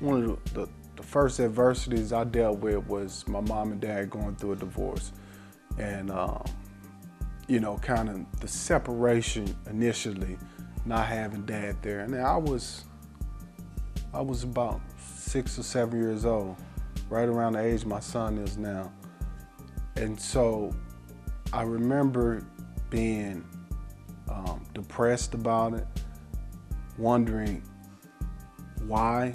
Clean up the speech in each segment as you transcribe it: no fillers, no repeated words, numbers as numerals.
one of the first adversities I dealt with was my mom and dad going through a divorce. And, you know, kind of the separation initially, not having dad there. And I was about 6 or 7 years old, right around the age my son is now. And so I remember being depressed about it, wondering why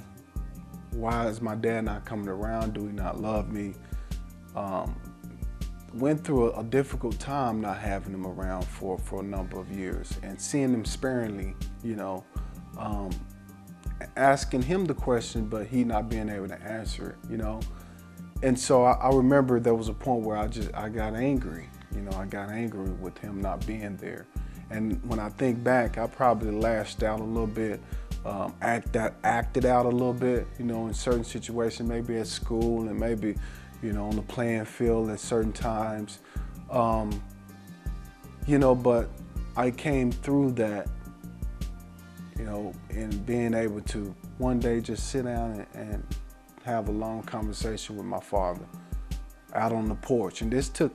is my dad not coming around? Do he not love me? Went through a difficult time not having him around for a number of years and seeing him sparingly, you know, asking him the question, but he not being able to answer it, you know. And so I remember there was a point where I got angry, you know, I got angry with him not being there. And when I think back, I probably lashed out a little bit, acted out a little bit, you know, in certain situations, maybe at school and maybe, you know, on the playing field at certain times, you know, but I came through that, you know, and being able to one day just sit down and have a long conversation with my father out on the porch. And this took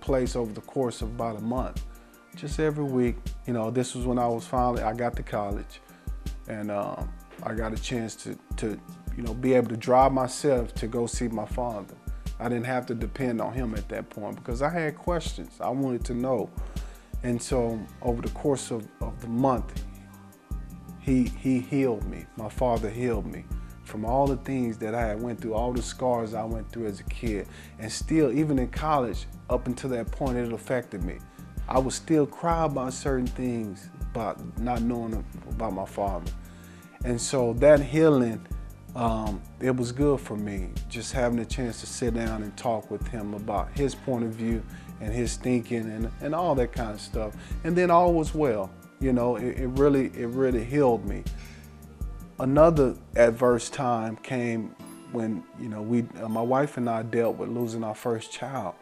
place over the course of about a month. Just every week, you know, this was when I got to college, and I got a chance to you know, be able to drive myself to go see my father. I didn't have to depend on him at that point because I had questions. I wanted to know. And so over the course of the month, he healed me. My father healed me from all the things that I had went through, all the scars I went through as a kid. And still, even in college, up until that point, it affected me. I would still cry about certain things, about not knowing about my father. And so that healing, it was good for me, just having a chance to sit down and talk with him about his point of view and his thinking and all that kind of stuff. And then all was well. You know, it really healed me. Another adverse time came when, you know, my wife and I dealt with losing our first child.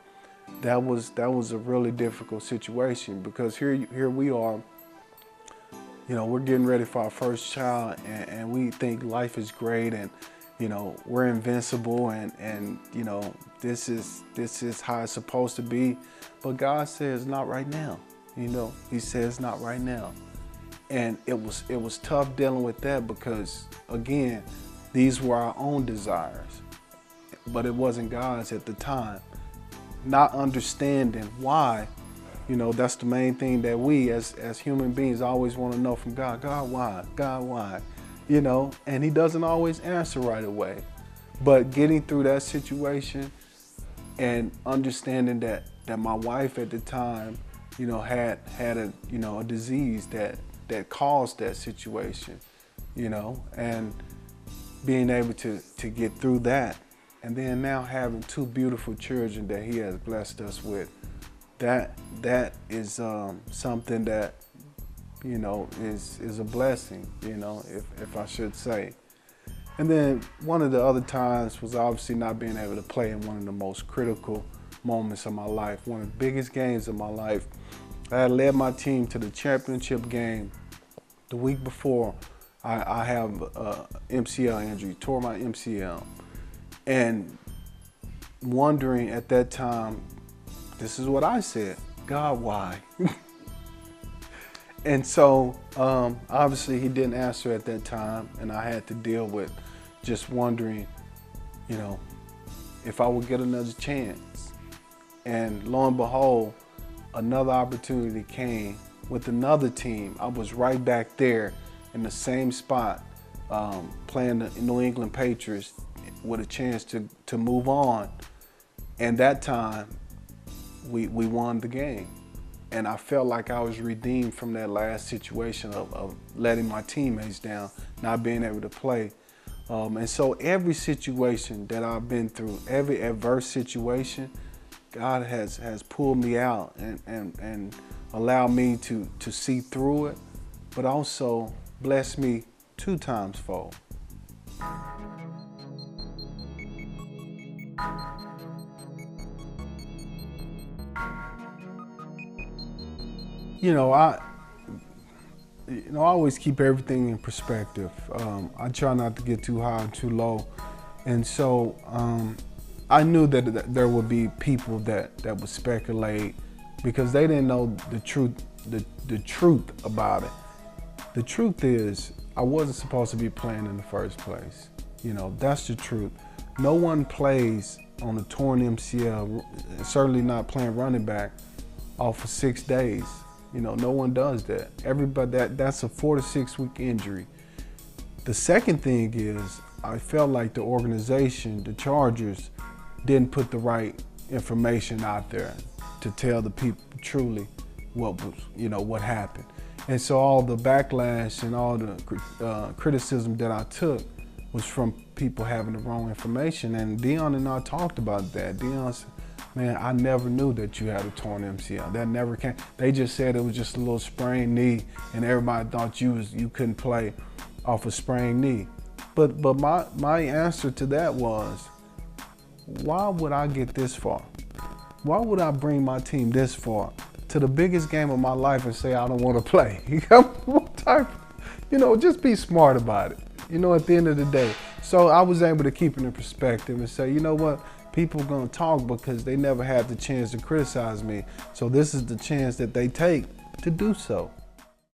That was a really difficult situation because here we are, you know, we're getting ready for our first child and we think life is great and, you know, we're invincible and you know, this is how it's supposed to be. But God says not right now. You know, he says not right now. And it was tough dealing with that because, again, these were our own desires, but it wasn't God's at the time. Not understanding why, you know, that's the main thing that we as human beings always want to know from God. God, why? God, why? You know, and he doesn't always answer right away. But getting through that situation and understanding that my wife at the time, you know, had a, you know, a disease that caused that situation, you know, and being able to get through that. And then now having two beautiful children that he has blessed us with, that is something that, you know, is a blessing, you know, if I should say. And then one of the other times was obviously not being able to play in one of the most critical moments of my life, one of the biggest games of my life. I had led my team to the championship game. The week before, I have a MCL injury, tore my MCL. And wondering at that time, this is what I said, God, why? And so obviously he didn't answer at that time, and I had to deal with just wondering, you know, if I would get another chance. And lo and behold, another opportunity came with another team. I was right back there in the same spot, playing the New England Patriots with a chance to move on. And that time, we won the game. And I felt like I was redeemed from that last situation of letting my teammates down, not being able to play. And so every situation that I've been through, every adverse situation, God has pulled me out and allowed me to see through it, but also blessed me 2 times fold. You know, I always keep everything in perspective. I try not to get too high or too low. And so I knew that there would be people that would speculate because they didn't know the truth about it. The truth is, I wasn't supposed to be playing in the first place. That's the truth. No one plays on a torn MCL, certainly not playing running back, off for 6 days. No one does that. Everybody, that's a 4 to 6 week injury. The second thing is, I felt like the organization, the Chargers, didn't put the right information out there to tell the people truly what happened. And so all the backlash and all the criticism that I took was from people having the wrong information. And Dion and I talked about that. Dion said, man, I never knew that you had a torn MCL. That never came. They just said it was just a little sprained knee, and everybody thought you couldn't play off a sprained knee. But my answer to that was, why would I get this far? Why would I bring my team this far to the biggest game of my life and say I don't want to play? Just be smart about it. At the end of the day. So I was able to keep it in perspective and say, you know what? People are going to talk because they never had the chance to criticize me. So this is the chance that they take to do so.